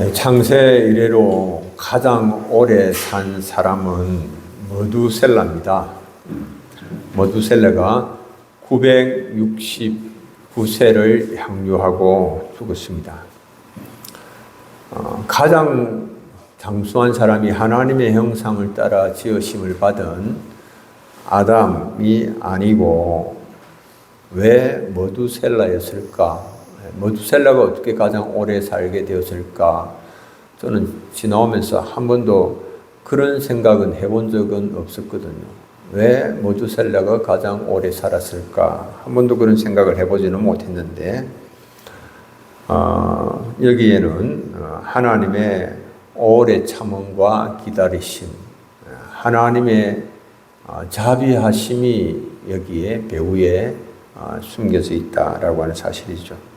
창세 이래로 가장 오래 산 사람은 머두셀라입니다. 머두셀라가 969세를 향유하고 죽었습니다. 가장 장수한 사람이 하나님의 형상을 따라 지으심을 받은 아담이 아니고 왜 머두셀라였을까? 머두셀라가 어떻게 가장 오래 살게 되었을까? 저는 지나오면서 한 번도 그런 생각은 해본 적은 없었거든요. 왜 머두셀라가 가장 오래 살았을까? 한 번도 그런 생각을 해보지는 못했는데 여기에는 하나님의 오래 참음과 기다리심, 하나님의 자비하심이 여기에 배후에 숨겨져 있다라고 하는 사실이죠.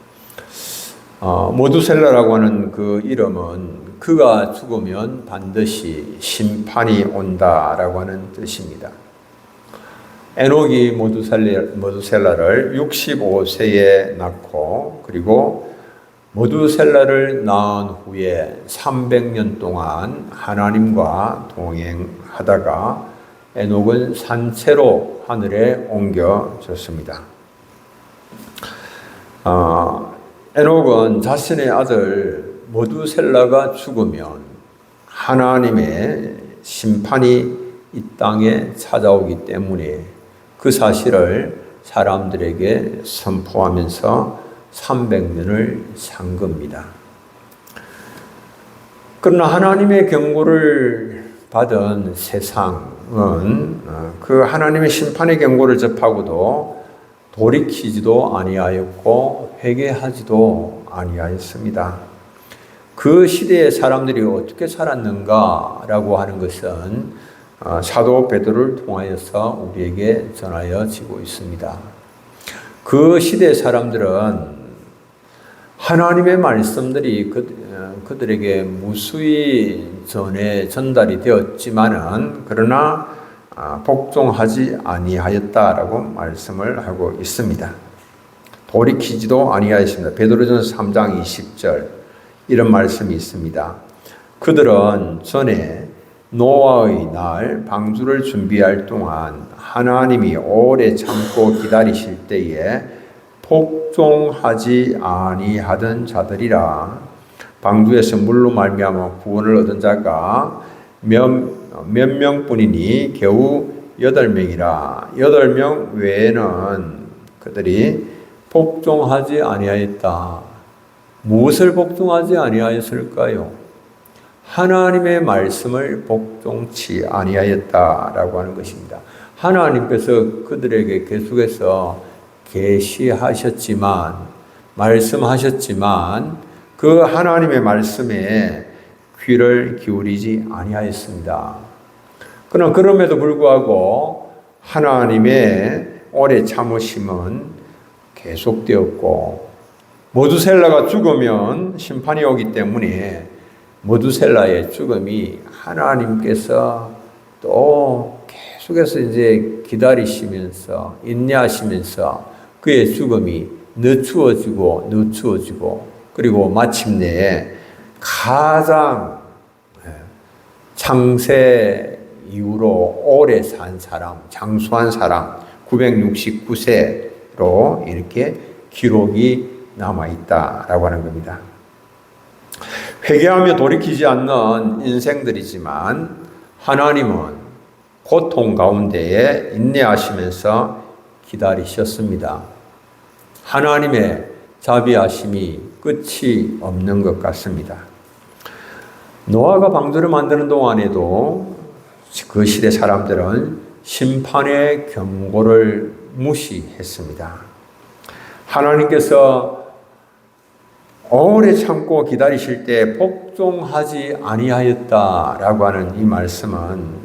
머두셀라라고 하는 그 이름은 그가 죽으면 반드시 심판이 온다라고 하는 뜻입니다. 에녹이 머두셀라를 65세에 낳고 그리고 머두셀라를 낳은 후에 300년 동안 하나님과 동행하다가 에녹은 산채로 하늘에 옮겨졌습니다. 에녹은 자신의 아들 머두셀라가 죽으면 하나님의 심판이 이 땅에 찾아오기 때문에 그 사실을 사람들에게 선포하면서 300년을 산 겁니다. 그러나 하나님의 경고를 받은 세상은 그 하나님의 심판의 경고를 접하고도 돌이키지도 아니하였고 회개하지도 아니하였습니다. 그 시대의 사람들이 어떻게 살았는가라고 하는 것은 사도 베드로를 통하여서 우리에게 전하여지고 있습니다. 그 시대의 사람들은 하나님의 말씀들이 그들에게 무수히 전에 전달이 되었지만은 그러나 복종하지 아니하였다라고 말씀을 하고 있습니다. 돌이키지도 아니하였습니다. 베드로전서 3장 20절 이런 말씀이 있습니다. 그들은 전에 노아의 날 방주를 준비할 동안 하나님이 오래 참고 기다리실 때에 복종하지 아니하던 자들이라. 방주에서 물로 말미암아 구원을 얻은 자가 몇 명뿐이니 겨우 8명이라. 8명 외에는 그들이 복종하지 아니하였다. 무엇을 복종하지 아니하였을까요? 하나님의 말씀을 복종치 아니하였다라고 하는 것입니다. 하나님께서 그들에게 계속해서 계시하셨지만 말씀하셨지만 그 하나님의 말씀에 귀를 기울이지 아니하였습니다. 그러나 그럼에도 불구하고 하나님의 오래 참으심은 계속되었고 머두셀라가 죽으면 심판이 오기 때문에 머두셀라의 죽음이 하나님께서 또 계속해서 이제 기다리시면서 인내하시면서 그의 죽음이 늦추어지고 그리고 마침내 가장 창세 이후로 오래 산 사람, 장수한 사람 969세로 이렇게 기록이 남아있다라고 하는 겁니다. 회개하며 돌이키지 않는 인생들이지만 하나님은 고통 가운데에 인내하시면서 기다리셨습니다. 하나님의 자비하심이 끝이 없는 것 같습니다. 노아가 방주를 만드는 동안에도 그 시대 사람들은 심판의 경고를 무시했습니다. 하나님께서 오래 참고 기다리실 때 복종하지 아니하였다라고 하는 이 말씀은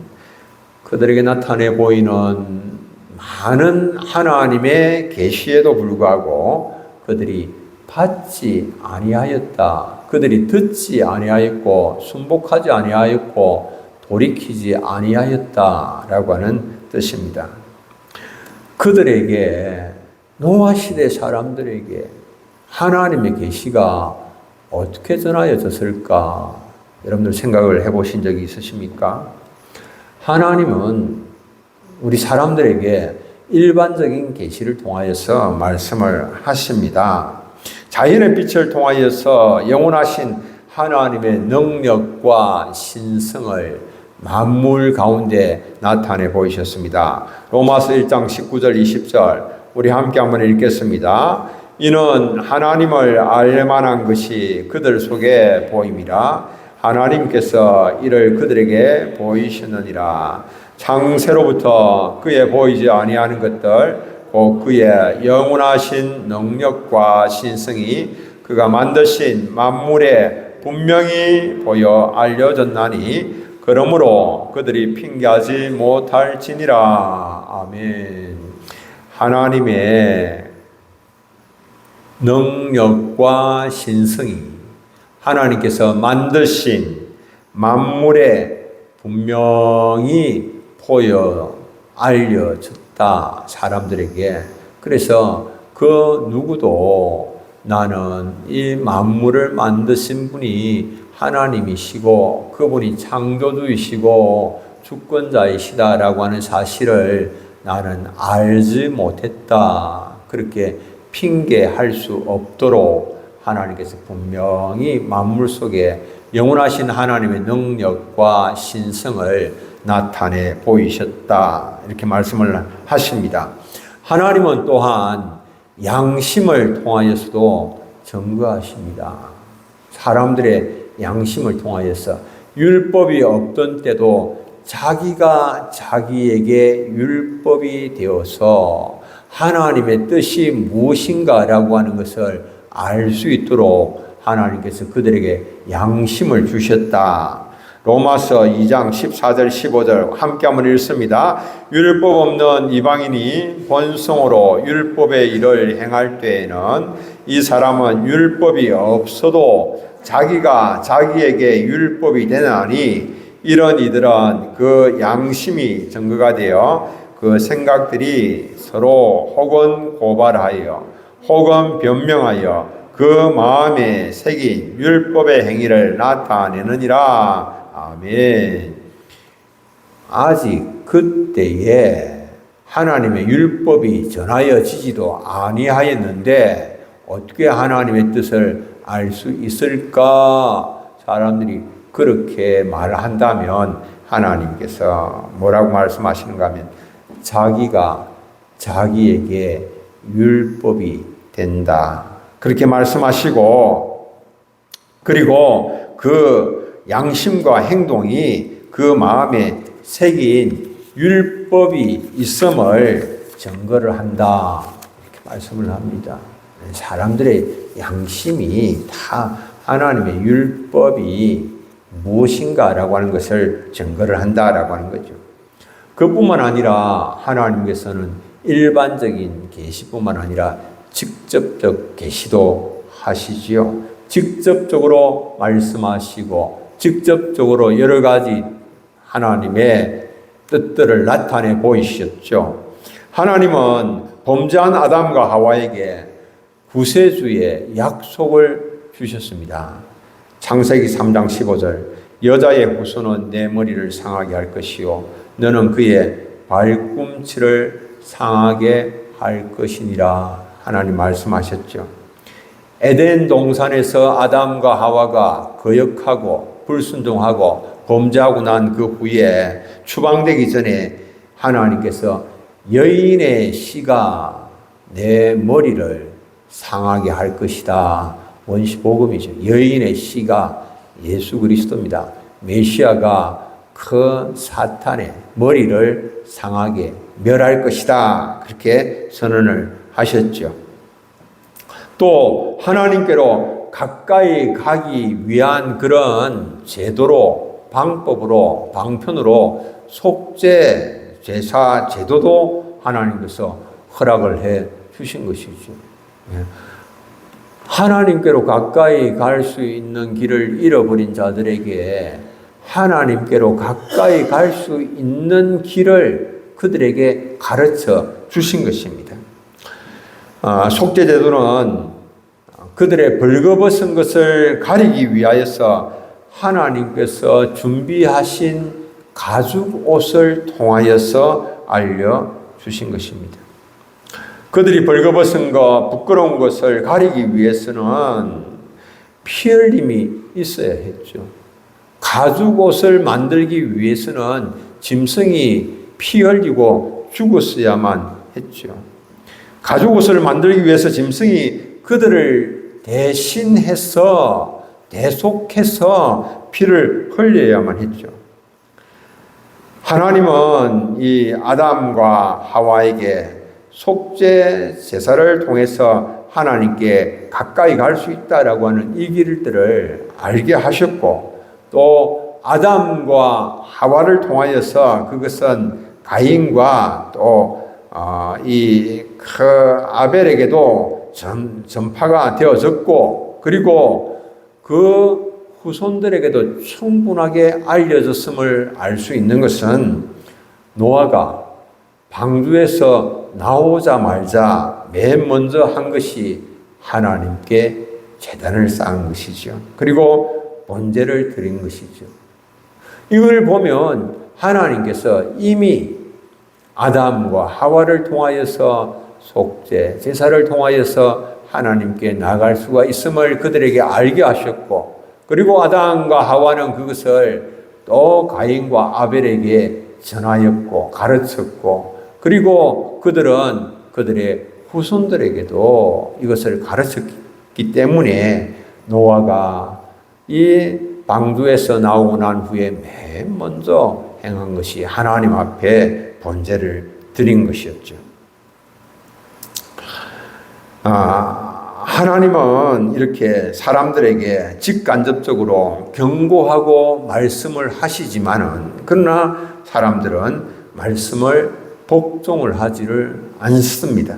그들에게 나타내 보이는 많은 하나님의 계시에도 불구하고 그들이 받지 아니하였다. 그들이 듣지 아니하였고 순복하지 아니하였고 돌이키지 아니하였다라고 하는 뜻입니다. 그들에게 노아 시대 사람들에게 하나님의 계시가 어떻게 전하여졌을까? 여러분들 생각을 해보신 적이 있으십니까? 하나님은 우리 사람들에게 일반적인 계시를 통하여서 말씀을 하십니다. 자연의 빛을 통하여서 영원하신 하나님의 능력과 신성을 만물 가운데 나타내 보이셨습니다. 로마서 1장 19절 20절 우리 함께 한번 읽겠습니다. 이는 하나님을 알 만한 것이 그들 속에 보임이라 하나님께서 이를 그들에게 보이시느니라. 창세로부터 그의 보이지 아니하는 것들 곧 그의 영원하신 능력과 신성이 그가 만드신 만물에 분명히 보여 알려졌나니 그러므로 그들이 핑계하지 못할지니라. 아멘. 하나님의 능력과 신성이 하나님께서 만드신 만물에 분명히 보여 알려졌다. 사람들에게. 그래서 그 누구도 나는 이 만물을 만드신 분이 하나님이시고 그분이 창조주이시고 주권자이시다라고 하는 사실을 나는 알지 못했다. 그렇게 핑계할 수 없도록 하나님께서 분명히 만물 속에 영원하신 하나님의 능력과 신성을 나타내 보이셨다. 이렇게 말씀을 하십니다. 하나님은 또한 양심을 통하여서도 증거하십니다. 사람들의 양심을 통하여서 율법이 없던 때도 자기가 자기에게 율법이 되어서 하나님의 뜻이 무엇인가라고 하는 것을 알 수 있도록 하나님께서 그들에게 양심을 주셨다. 로마서 2장 14절 15절 함께 한번 읽습니다. 율법 없는 이방인이 본성으로 율법의 일을 행할 때에는 이 사람은 율법이 없어도 자기가 자기에게 율법이 되나니 이런 이들은 그 양심이 증거가 되어 그 생각들이 서로 혹은 고발하여 혹은 변명하여 그 마음에 새긴 율법의 행위를 나타내느니라. 아멘. 아직 그때에 하나님의 율법이 전하여지지도 아니하였는데 어떻게 하나님의 뜻을 알 수 있을까? 사람들이 그렇게 말한다면 하나님께서 뭐라고 말씀하시는가 하면 자기가 자기에게 율법이 된다. 그렇게 말씀하시고 그리고 그 양심과 행동이 그 마음에 새긴 율법이 있음을 증거를 한다. 이렇게 말씀을 합니다. 사람들의 양심이 다 하나님의 율법이 무엇인가라고 하는 것을 증거를 한다라고 하는 거죠. 그뿐만 아니라 하나님께서는 일반적인 계시뿐만 아니라 직접적 계시도 하시지요. 직접적으로 말씀하시고 직접적으로 여러 가지 하나님의 뜻들을 나타내 보이셨죠. 하나님은 범죄한 아담과 하와에게 구세주의 약속을 주셨습니다. 창세기 3장 15절 여자의 후손은 내 머리를 상하게 할 것이요 너는 그의 발꿈치를 상하게 할 것이니라. 하나님 말씀하셨죠. 에덴 동산에서 아담과 하와가 거역하고 불순종하고 범죄하고 난 그 후에 추방되기 전에 하나님께서 여인의 씨가 내 머리를 상하게 할 것이다. 원시복음이죠. 여인의 씨가 예수 그리스도입니다. 메시아가 그 사탄의 머리를 상하게 멸할 것이다. 그렇게 선언을 하셨죠. 또 하나님께로 가까이 가기 위한 그런 제도로 방법으로 방편으로 속죄 제사 제도도 하나님께서 허락을 해 주신 것이죠. 하나님께로 가까이 갈 수 있는 길을 잃어버린 자들에게 하나님께로 가까이 갈 수 있는 길을 그들에게 가르쳐 주신 것입니다. 속죄제도는 그들의 벌거벗은 것을 가리기 위하여서 하나님께서 준비하신 가죽 옷을 통하여서 알려주신 것입니다. 그들이 벌거벗은 것, 부끄러운 것을 가리기 위해서는 피 흘림이 있어야 했죠. 가죽 옷을 만들기 위해서는 짐승이 피 흘리고 죽었어야만 했죠. 가죽 옷을 만들기 위해서 짐승이 그들을 대속해서 피를 흘려야만 했죠. 하나님은 이 아담과 하와에게 속죄 제사를 통해서 하나님께 가까이 갈 수 있다라고 하는 이 길들을 알게 하셨고, 또 아담과 하와를 통하여서 그것은 가인과 또 그 아벨에게도 전파가 되어졌고, 그리고 그 후손들에게도 충분하게 알려졌음을 알 수 있는 것은 노아가 방주에서 나오자마자 맨 먼저 한 것이 하나님께 제단을 쌓은 것이죠. 그리고 번제를 드린 것이죠. 이걸 보면 하나님께서 이미 아담과 하와를 통하여서 속죄, 제사를 통하여서 하나님께 나갈 수가 있음을 그들에게 알게 하셨고, 그리고 아담과 하와는 그것을 또 가인과 아벨에게 전하였고 가르쳤고, 그리고 그들은 그들의 후손들에게도 이것을 가르쳤기 때문에 노아가 이 방주에서 나오고 난 후에 맨 먼저 행한 것이 하나님 앞에 번제를 드린 것이었죠. 하나님은 이렇게 사람들에게 직간접적으로 경고하고 말씀을 하시지만은, 그러나 사람들은 말씀을 복종을 하지를 않습니다.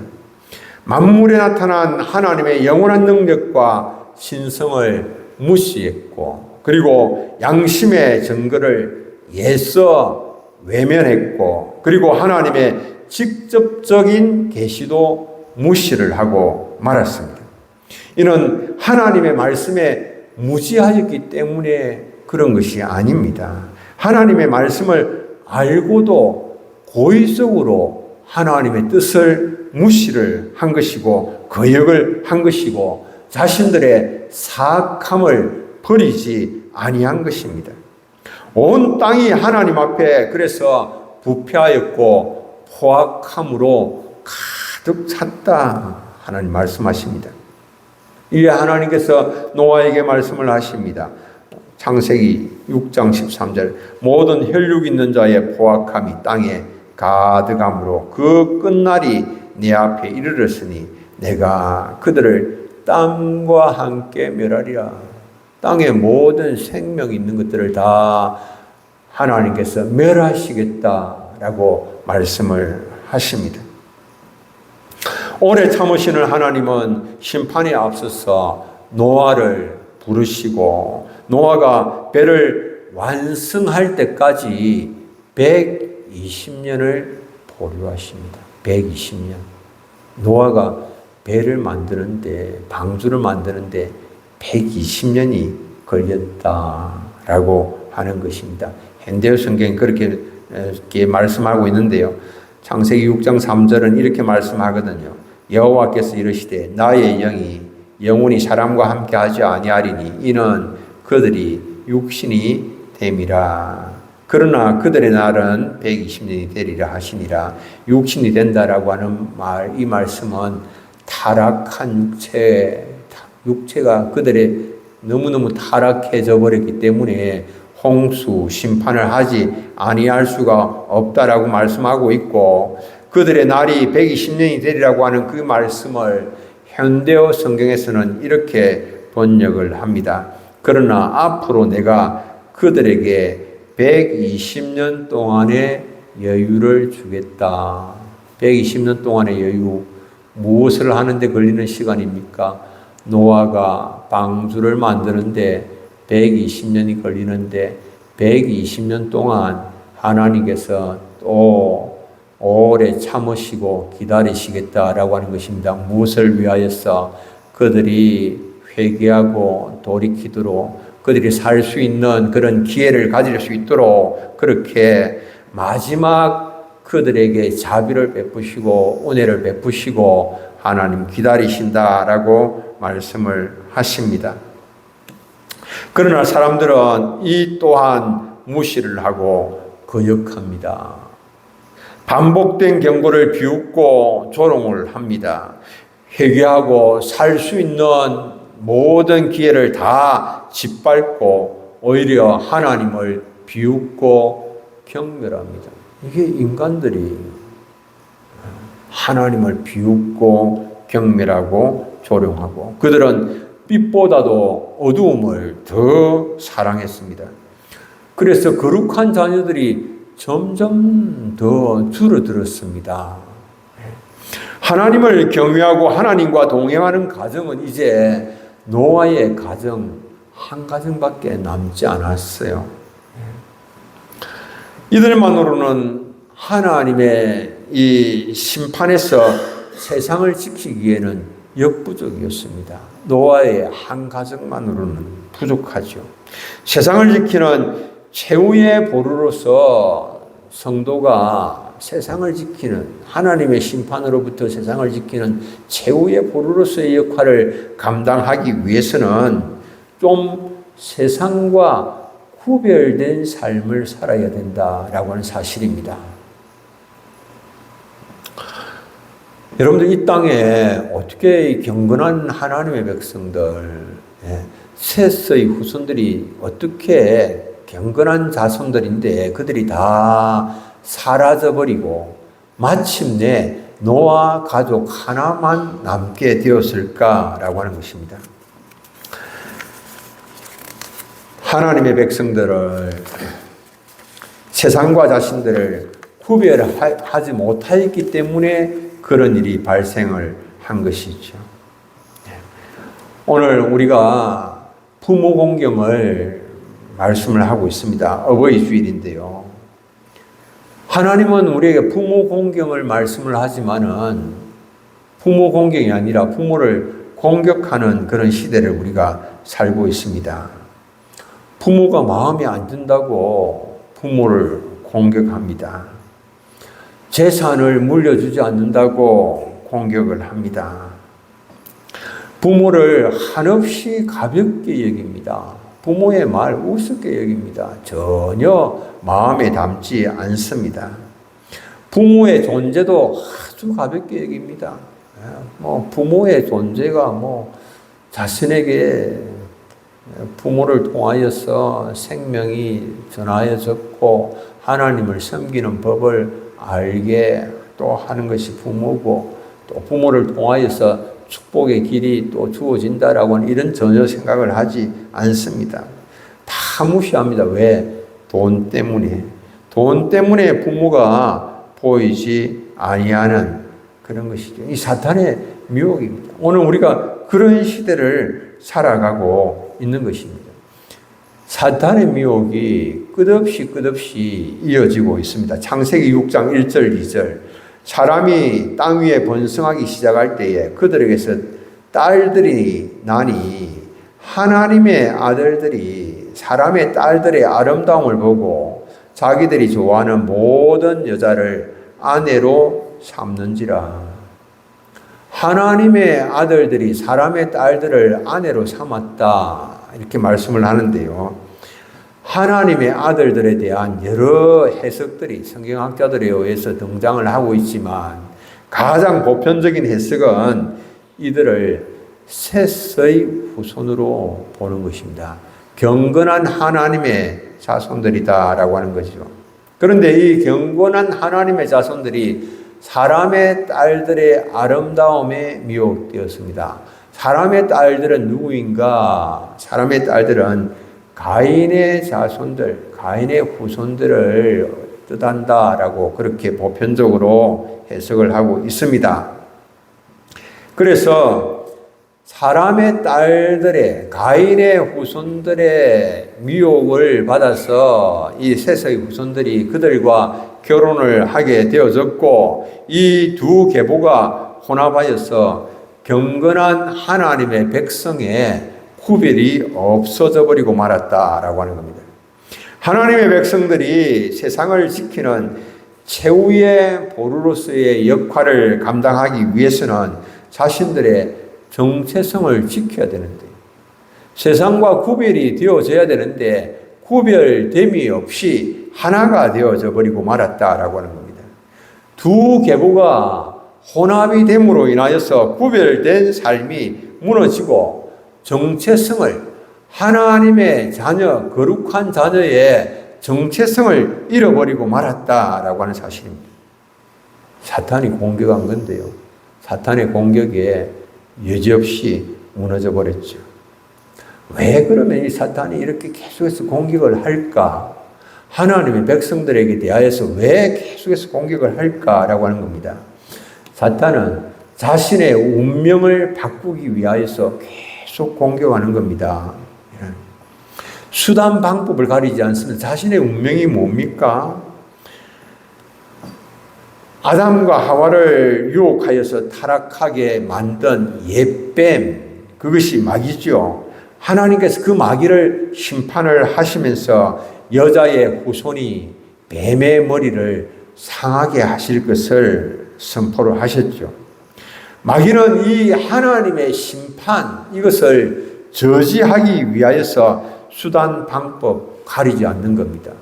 만물에 나타난 하나님의 영원한 능력과 신성을 무시했고, 그리고 양심의 증거를 애써 외면했고, 그리고 하나님의 직접적인 계시도 무시를 하고 말았습니다. 이는 하나님의 말씀에 무지하였기 때문에 그런 것이 아닙니다. 하나님의 말씀을 알고도 고의적으로 하나님의 뜻을 무시를 한 것이고 거역을 한 것이고 자신들의 사악함을 버리지 아니한 것입니다. 온 땅이 하나님 앞에 그래서 부패하였고 포악함으로 가득 찼다, 하나님 말씀하십니다. 이에 하나님께서 노아에게 말씀을 하십니다. 창세기 6장 13절, 모든 혈육 있는 자의 포악함이 땅에 가득함으로 그 끝날이 내 앞에 이르렀으니 내가 그들을 땅과 함께 멸하리라. 땅의 모든 생명 있는 것들을 다 하나님께서 멸하시겠다라고 말씀을 하십니다. 오래 참으시는 하나님은 심판에 앞서서 노아를 부르시고 노아가 배를 완성할 때까지 120년을 보류하십니다. 120년. 노아가 배를 만드는데, 방주를 만드는데 120년이 걸렸다라고 하는 것입니다. 현대어 성경이 그렇게 말씀하고 있는데요. 창세기 6장 3절은 이렇게 말씀하거든요. 여호와께서 이르시되 나의 영이 영원히 사람과 함께 하지 아니하리니 이는 그들이 육신이 됨이라. 그러나 그들의 날은 120년이 되리라 하시니라. 육신이 된다라고 하는 이 말씀은 타락한 육체가 그들의 너무너무 타락해져 버렸기 때문에 홍수 심판을 하지 아니할 수가 없다라고 말씀하고 있고, 그들의 날이 120년이 되리라고 하는 그 말씀을 현대어 성경에서는 이렇게 번역을 합니다. 그러나 앞으로 내가 그들에게 120년 동안의 여유를 주겠다. 120년 동안의 여유, 무엇을 하는데 걸리는 시간입니까? 노아가 방주를 만드는데 120년이 걸리는데 120년 동안 하나님께서 또 오래 참으시고 기다리시겠다라고 하는 것입니다. 무엇을 위하여서? 그들이 회개하고 돌이키도록 그들이 살 수 있는 그런 기회를 가질 수 있도록 그렇게 마지막 그들에게 자비를 베푸시고 은혜를 베푸시고 하나님 기다리신다라고 말씀을 하십니다. 그러나 사람들은 이 또한 무시를 하고 거역합니다. 반복된 경고를 비웃고 조롱을 합니다. 회개하고 살 수 있는 모든 기회를 다 짓밟고 오히려 하나님을 비웃고 경멸합니다. 이게 인간들이 하나님을 비웃고 경멸하고 조롱하고 그들은 빛보다도 어두움을 더 사랑했습니다. 그래서 거룩한 자녀들이 점점 더 줄어들었습니다. 하나님을 경외하고 하나님과 동행하는 가정은 이제 노아의 가정 한 가정밖에 남지 않았어요. 이들만으로는 하나님의 이 심판에서 세상을 지키기에는 역부족이었습니다. 노아의 한 가정만으로는 부족하죠. 세상을 지키는 최후의 보루로서 성도가 세상을 지키는 하나님의 심판으로부터 세상을 지키는 최후의 보루로서의 역할을 감당하기 위해서는 좀 세상과 구별된 삶을 살아야 된다라고 하는 사실입니다. 여러분들 이 땅에 어떻게 경건한 하나님의 백성들, 셋의 후손들이 어떻게 경건한 자손들인데 그들이 다 사라져버리고 마침내 노아 가족 하나만 남게 되었을까라고 하는 것입니다. 하나님의 백성들을 세상과 자신들을 구별하지 못하였기 때문에 그런 일이 발생을 한 것이죠. 오늘 우리가 부모 공경을 말씀을 하고 있습니다. 어버이 주일인데요. 하나님은 우리에게 부모 공경을 말씀을 하지만은 부모 공경이 아니라 부모를 공격하는 그런 시대를 우리가 살고 있습니다. 부모가 마음에 안 든다고 부모를 공격합니다. 재산을 물려주지 않는다고 공격을 합니다. 부모를 한없이 가볍게 여깁니다. 부모의 말 우습게 여깁니다. 전혀 마음에 담지 않습니다. 부모의 존재도 아주 가볍게 여깁니다. 부모의 존재가 자신에게 부모를 통하여서 생명이 전하여졌고 하나님을 섬기는 법을 알게 또 하는 것이 부모고 또 부모를 통하여서 축복의 길이 또 주어진다라고 하는 이런 전혀 생각을 하지 않습니다. 다 무시합니다. 왜? 돈 때문에. 돈 때문에 부모가 보이지 아니하는 그런 것이죠. 이 사탄의 미혹입니다. 오늘 우리가 그런 시대를 살아가고 있는 것입니다. 사탄의 미혹이 끝없이 이어지고 있습니다. 창세기 6장 1절 2절 사람이 땅 위에 번성하기 시작할 때에 그들에게서 딸들이 나니 하나님의 아들들이 사람의 딸들의 아름다움을 보고 자기들이 좋아하는 모든 여자를 아내로 삼는지라. 하나님의 아들들이 사람의 딸들을 아내로 삼았다 이렇게 말씀을 하는데요. 하나님의 아들들에 대한 여러 해석들이 성경학자들에 의해서 등장을 하고 있지만 가장 보편적인 해석은 이들을 셋의 후손으로 보는 것입니다. 경건한 하나님의 자손들이다라고 하는 것이죠. 그런데 이 경건한 하나님의 자손들이 사람의 딸들의 아름다움에 미혹되었습니다. 사람의 딸들은 누구인가? 사람의 딸들은 가인의 자손들, 가인의 후손들을 뜻한다라고 그렇게 보편적으로 해석을 하고 있습니다. 그래서 사람의 딸들의, 가인의 후손들의 미혹을 받아서 이 셋의 후손들이 그들과 결혼을 하게 되어졌고 이 두 계보가 혼합하여서 경건한 하나님의 백성의 구별이 없어져 버리고 말았다라고 하는 겁니다. 하나님의 백성들이 세상을 지키는 최후의 보루로서의 역할을 감당하기 위해서는 자신들의 정체성을 지켜야 되는데, 세상과 구별이 되어져야 되는데 구별됨이 없이 하나가 되어져 버리고 말았다라고 하는 겁니다. 두 계보가 혼합이 됨으로 인하여서 구별된 삶이 무너지고 정체성을, 하나님의 자녀, 거룩한 자녀의 정체성을 잃어버리고 말았다라고 하는 사실입니다. 사탄이 공격한 건데요, 사탄의 공격에 여지없이 무너져 버렸죠. 왜 그러면 이 사탄이 이렇게 계속해서 공격을 할까? 하나님의 백성들에게 대하여서 왜 계속해서 공격을 할까라고 하는 겁니다. 사탄은 자신의 운명을 바꾸기 위하여서 계속 공격하는 겁니다. 수단 방법을 가리지 않습니다. 자신의 운명이 뭡니까? 아담과 하와를 유혹하여서 타락하게 만든 옛뱀, 그것이 마귀죠. 하나님께서 그 마귀를 심판을 하시면서 여자의 후손이 뱀의 머리를 상하게 하실 것을 선포를 하셨죠. 마귀는 이 하나님의 심판, 이것을 저지하기 위하여서 수단 방법 가리지 않는 겁니다.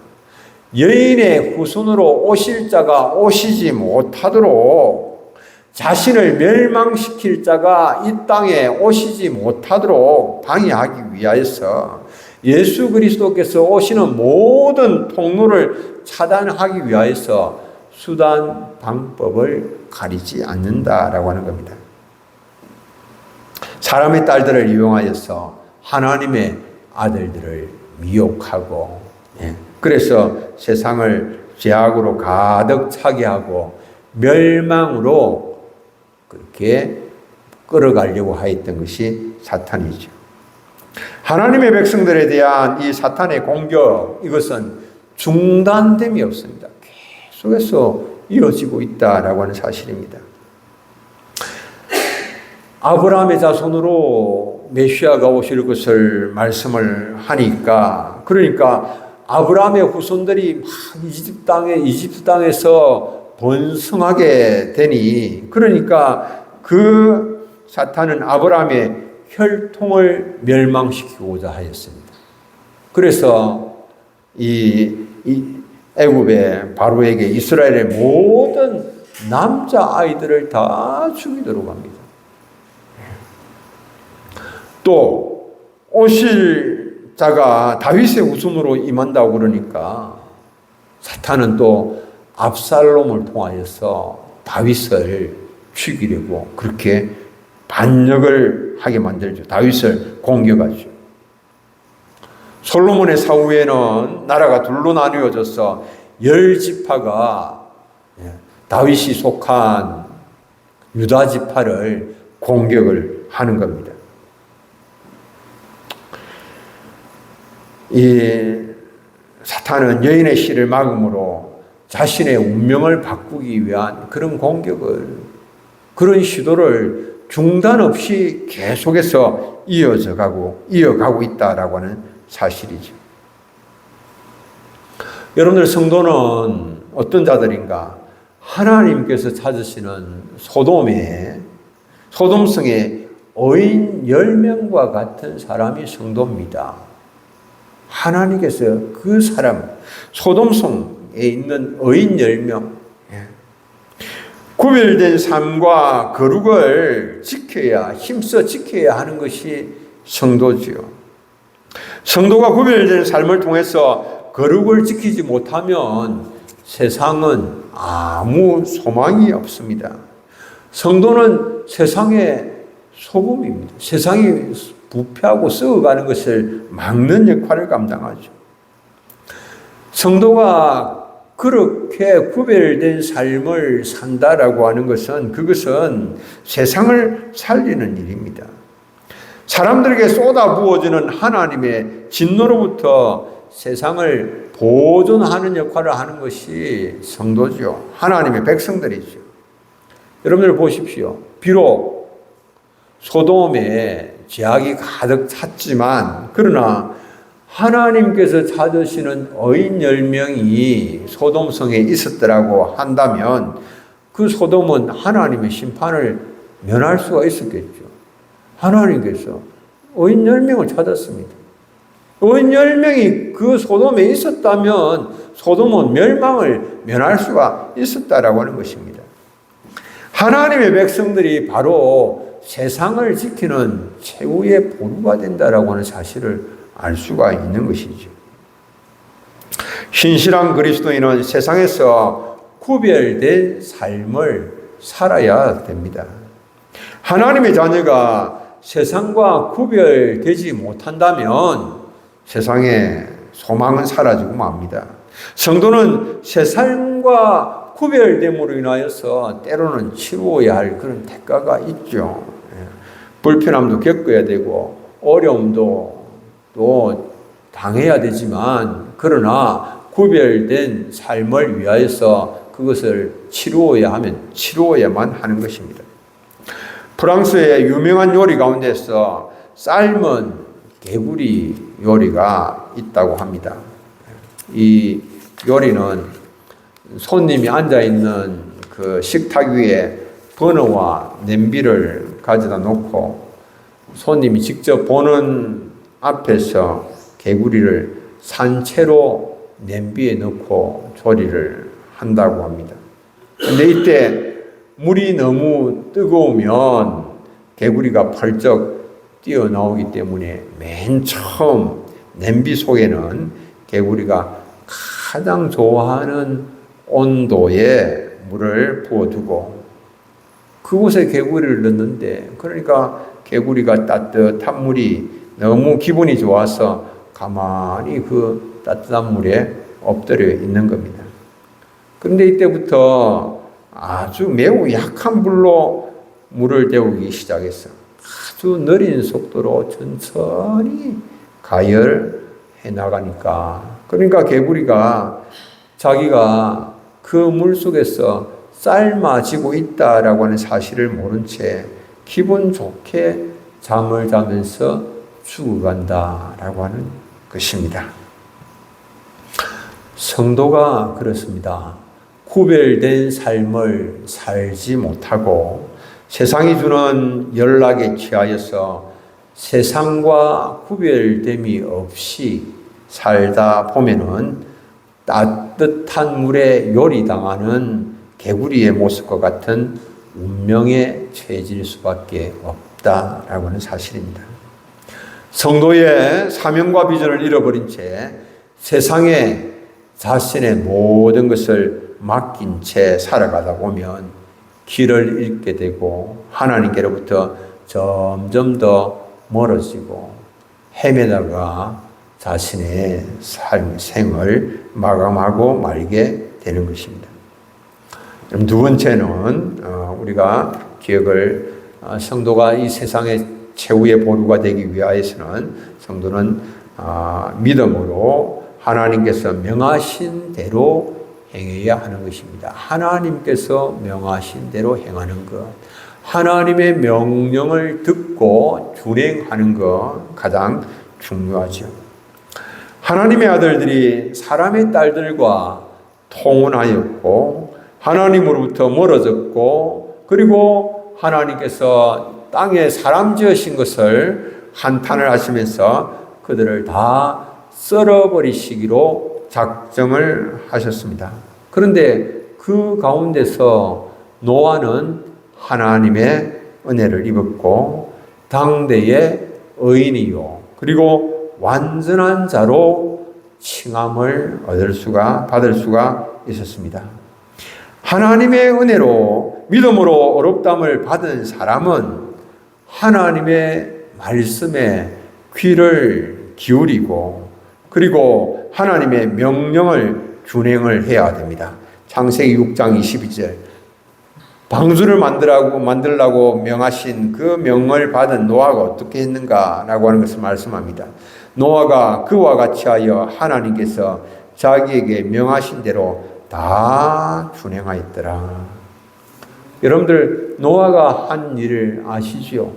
여인의 후손으로 오실 자가 오시지 못하도록, 자신을 멸망시킬 자가 이 땅에 오시지 못하도록 방해하기 위하여서 예수 그리스도께서 오시는 모든 통로를 차단하기 위하여서 수단 방법을 가리지 않는다라고 하는 겁니다. 사람의 딸들을 이용하여서 하나님의 아들들을 미혹하고, 그래서 세상을 죄악으로 가득 차게 하고 멸망으로 그렇게 끌어가려고 하였던 것이 사탄이죠. 하나님의 백성들에 대한 이 사탄의 공격, 이것은 중단됨이 없습니다. 계속해서 이어지고 있다라고 하는 사실입니다. 아브라함의 자손으로 메시아가 오실 것을 말씀을 하니까, 그러니까 아브라함의 후손들이 막 이집트 땅에서 번성하게 되니, 그러니까 그 사탄은 아브라함의 혈통을 멸망시키고자 하였습니다. 그래서 이 애굽의 바로에게 이스라엘의 모든 남자 아이들을 다 죽이도록 합니다. 또 오실 자가 다윗의 후손으로 임한다고 그러니까 사탄은 또 압살롬을 통하여서 다윗을 죽이려고 그렇게 반역을 하게 만들죠. 다윗을 공격하죠. 솔로몬의 사후에는 나라가 둘로 나뉘어져서 10지파가 다윗이 속한 유다 지파를 공격을 하는 겁니다. 이 사탄은 여인의 씨를 막음으로 자신의 운명을 바꾸기 위한 그런 공격을, 그런 시도를 중단 없이 계속해서 이어가고 있다라고 하는 사실이죠. 여러분들, 성도는 어떤 자들인가? 하나님께서 찾으시는 소돔성의 어인 10명과 같은 사람이 성도입니다. 하나님께서 그 사람, 소돔성에 있는 어인 10명, 구별된 삶과 거룩을 힘써 지켜야 하는 것이 성도지요. 성도가 구별된 삶을 통해서 거룩을 지키지 못하면 세상은 아무 소망이 없습니다. 성도는 세상의 소금입니다. 세상이 부패하고 썩어가는 것을 막는 역할을 감당하죠. 성도가 그렇게 구별된 삶을 산다라고 하는 것은, 그것은 세상을 살리는 일입니다. 사람들에게 쏟아부어지는 하나님의 진노로부터 세상을 보존하는 역할을 하는 것이 성도죠. 하나님의 백성들이죠. 여러분들 보십시오. 비록 소돔에 죄악이 가득 찼지만 그러나 하나님께서 찾으시는 의인 10명이 소돔성에 있었더라고 한다면 그 소돔은 하나님의 심판을 면할 수가 있었겠죠. 하나님께서 의인 10명을 찾았습니다. 의인 10명이 그 소돔에 있었다면 소돔은 멸망을 면할 수가 있었다라고 하는 것입니다. 하나님의 백성들이 바로 세상을 지키는 최후의 보루가 된다라고 하는 사실을 알 수가 있는 것이죠. 신실한 그리스도인은 세상에서 구별된 삶을 살아야 됩니다. 하나님의 자녀가 세상과 구별되지 못한다면 세상의 소망은 사라지고 맙니다. 성도는 세상과 구별됨으로 인하여서 때로는 치루어야 할 그런 대가가 있죠. 불편함도 겪어야 되고 어려움도 또 당해야 되지만 그러나 구별된 삶을 위하여서 그것을 치루어야 하면 치루어야만 하는 것입니다. 프랑스의 유명한 요리 가운데서 삶은 개구리 요리가 있다고 합니다. 이 요리는 손님이 앉아있는 그 식탁 위에 버너와 냄비를 가져다 놓고 손님이 직접 보는 앞에서 개구리를 산채로 냄비에 넣고 조리를 한다고 합니다. 그런데 이때 물이 너무 뜨거우면 개구리가 펄쩍 뛰어나오기 때문에 맨 처음 냄비 속에는 개구리가 가장 좋아하는 온도의 물을 부어두고 그곳에 개구리를 넣는데 그러니까 개구리가 따뜻한 물이 너무 기분이 좋아서 가만히 그 따뜻한 물에 엎드려 있는 겁니다. 그런데 이때부터 아주 매우 약한 불로 물을 데우기 시작했어. 아주 느린 속도로 천천히 가열해 나가니까 그러니까 개구리가 자기가 그 물 속에서 삶아지고 있다라고 하는 사실을 모른 채 기분 좋게 잠을 자면서 죽어간다라고 하는 것입니다. 성도가 그렇습니다. 구별된 삶을 살지 못하고 세상이 주는 연락에 취하여서 세상과 구별됨이 없이 살다 보면은 따뜻한 물에 요리당하는 개구리의 모습과 같은 운명에 처해질 수밖에 없다라고 하는 사실입니다. 성도의 사명과 비전을 잃어버린 채 세상에 자신의 모든 것을 맡긴 채 살아가다 보면 길을 잃게 되고 하나님께로부터 점점 더 멀어지고 헤매다가 자신의 생을 마감하고 말게 되는 것입니다. 두 번째는 우리가 기억을 성도가 이 세상의 최후의 보루가 되기 위하여서는 성도는 믿음으로 하나님께서 명하신 대로 행해야 하는 것입니다. 하나님께서 명하신 대로 행하는 것, 하나님의 명령을 듣고 준행하는 것 가장 중요하죠. 하나님의 아들들이 사람의 딸들과 통혼하였고 하나님으로부터 멀어졌고 그리고 하나님께서 땅에 사람 지으신 것을 한탄을 하시면서 그들을 다 썰어버리시기로 작정을 하셨습니다. 그런데 그 가운데서 노아는 하나님의 은혜를 입었고 당대의 의인이요 그리고 완전한 자로 칭함을 받을 수가 있었습니다. 하나님의 은혜로 믿음으로 어렵담을 받은 사람은 하나님의 말씀에 귀를 기울이고 그리고 하나님의 명령을 준행을 해야 됩니다. 창세기 6장 22절 방주를 만들라고 명하신 그 명을 받은 노아가 어떻게 했는가라고 하는 것을 말씀합니다. 노아가 그와 같이 하여 하나님께서 자기에게 명하신 대로 다 준행하였더라. 여러분들 노아가 한 일을 아시죠?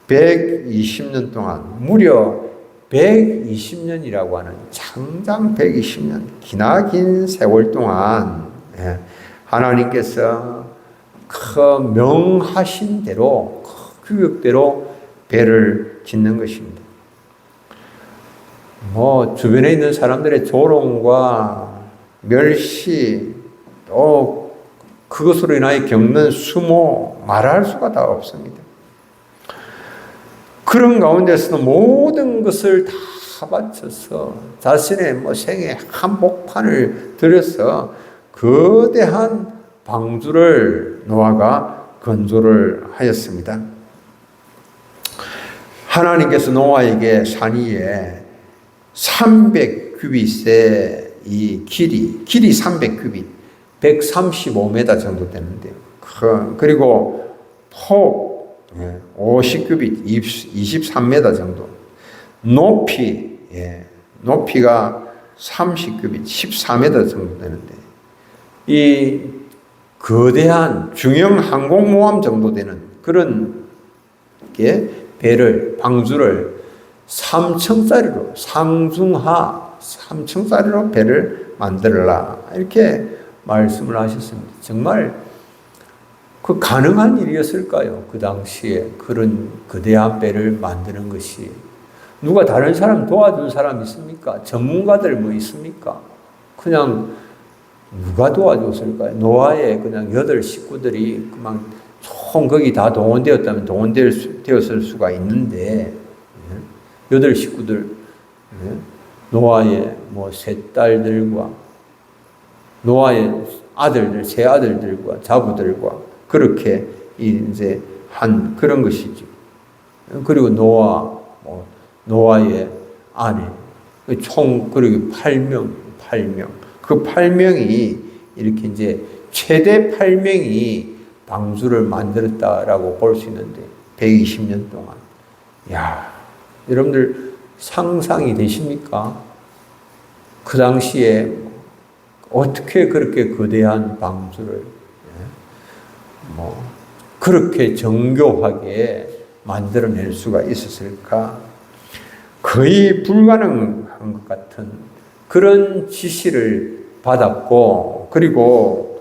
120년 동안 무려 120년이라고 하는 장장 120년 기나긴 세월 동안 하나님께서 그 명하신 대로 그 규격대로 배를 짓는 것입니다. 주변에 있는 사람들의 조롱과 멸시 또 그것으로 인하여 겪는 수모 말할 수가 다 없습니다. 그런 가운데서도 모든 것을 다 바쳐서 자신의 생의 한복판을 들여서 거대한 방주를 노아가 건조를 하였습니다. 하나님께서 노아에게 산 위에 300규빗의 이 길이 300규빗, 135m 정도 되는데요. 그리고 폭 50규빗, 23m 정도. 높이가 30규빗, 14m 정도 되는데, 이 거대한 중형 항공모함 정도 되는 그런 방주를 3층짜리로, 상중하 3층짜리로 배를 만들어라. 이렇게 말씀을 하셨습니다. 정말 그 가능한 일이었을까요? 그 당시에 그런 거대한 배를 만드는 것이. 누가 다른 사람 도와준 사람 있습니까? 전문가들 있습니까? 그냥 누가 도와줬을까요? 노아의 그냥 8 식구들이 그만 총 거기 다 동원되었다면 동원되었을 수가 있는데, 8 식구들, 노아의 3 딸들과 노아의 아들들, 3 아들들과 자부들과 그렇게 이제 한 그런 것이죠. 그리고 노아의 아내, 그리고 8명. 그 8명이 이렇게 이제 최대 8명이 방주를 만들었다라고 볼 수 있는데, 120년 동안. 여러분들 상상이 되십니까? 그 당시에 어떻게 그렇게 거대한 방주를 그렇게 정교하게 만들어낼 수가 있었을까? 거의 불가능한 것 같은 그런 지시를 받았고, 그리고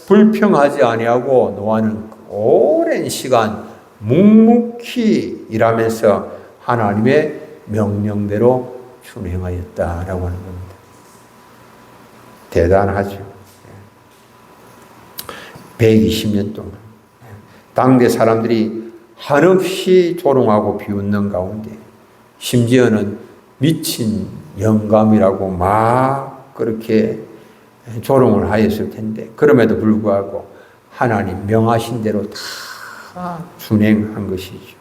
불평하지 아니하고 노아는 오랜 시간 묵묵히 일하면서 하나님의 명령대로 준행하였다라고 하는 겁니다. 대단하죠. 120년 동안 당대 사람들이 한없이 조롱하고 비웃는 가운데, 심지어는 미친 영감이라고 막 그렇게 조롱을 하였을 텐데, 그럼에도 불구하고 하나님 명하신 대로 다 준행한 것이죠.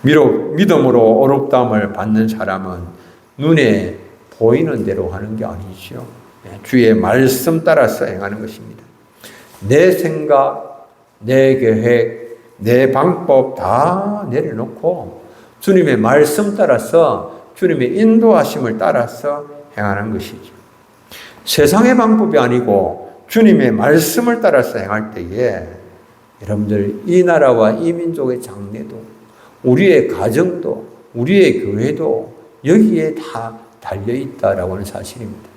믿음으로 어렵다함을 받는 사람은 눈에 보이는 대로 하는 게 아니죠. 주의 말씀 따라서 행하는 것입니다. 내 생각, 내 계획, 내 방법 다 내려놓고 주님의 말씀 따라서, 주님의 인도하심을 따라서 행하는 것이죠. 세상의 방법이 아니고 주님의 말씀을 따라서 행할 때에 여러분들 이 나라와 이 민족의 장래도, 우리의 가정도, 우리의 교회도 여기에 다 달려있다라고 하는 사실입니다.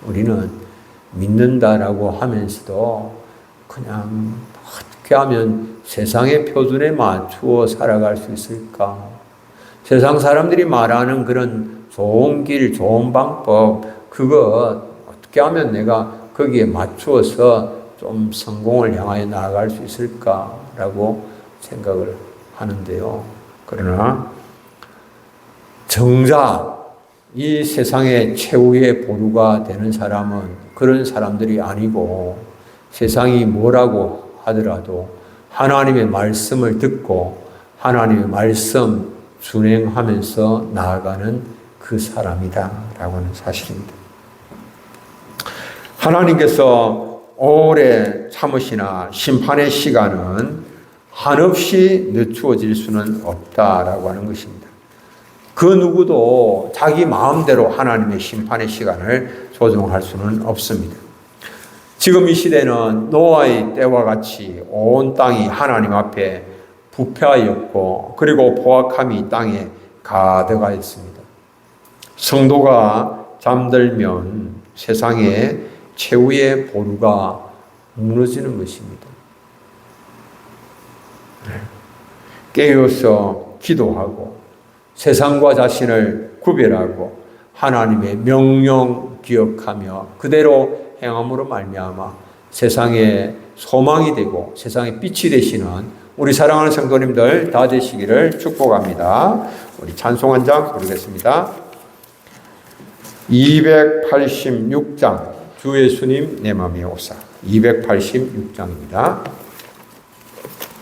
우리는 믿는다라고 하면서도 그냥 어떻게 하면 세상의 표준에 맞추어 살아갈 수 있을까? 세상 사람들이 말하는 그런 좋은 길, 좋은 방법, 그거 어떻게 하면 내가 거기에 맞추어서 좀 성공을 향하여 나아갈 수 있을까라고 생각을 하는데요. 그러나 정작 이 세상의 최후의 보루가 되는 사람은 그런 사람들이 아니고, 세상이 뭐라고 하더라도 하나님의 말씀을 듣고 하나님의 말씀 준행하면서 나아가는 그 사람이다라고 하는 사실입니다. 하나님께서 오래 참으시나 심판의 시간은 한없이 늦추어질 수는 없다라고 하는 것입니다. 그 누구도 자기 마음대로 하나님의 심판의 시간을 조정할 수는 없습니다. 지금 이 시대는 노아의 때와 같이 온 땅이 하나님 앞에 부패하였고 그리고 포악함이 땅에 가득하였습니다. 성도가 잠들면 세상의 최후의 보루가 무너지는 것입니다. 깨어서 기도하고 세상과 자신을 구별하고 하나님의 명령 기억하며 그대로 행함으로 말미암아 세상의 소망이 되고 세상의 빛이 되시는 우리 사랑하는 성도님들 다 되시기를 축복합니다. 우리 찬송 한 장 부르겠습니다. 286장 주 예수님 내 맘에 오사 286장입니다.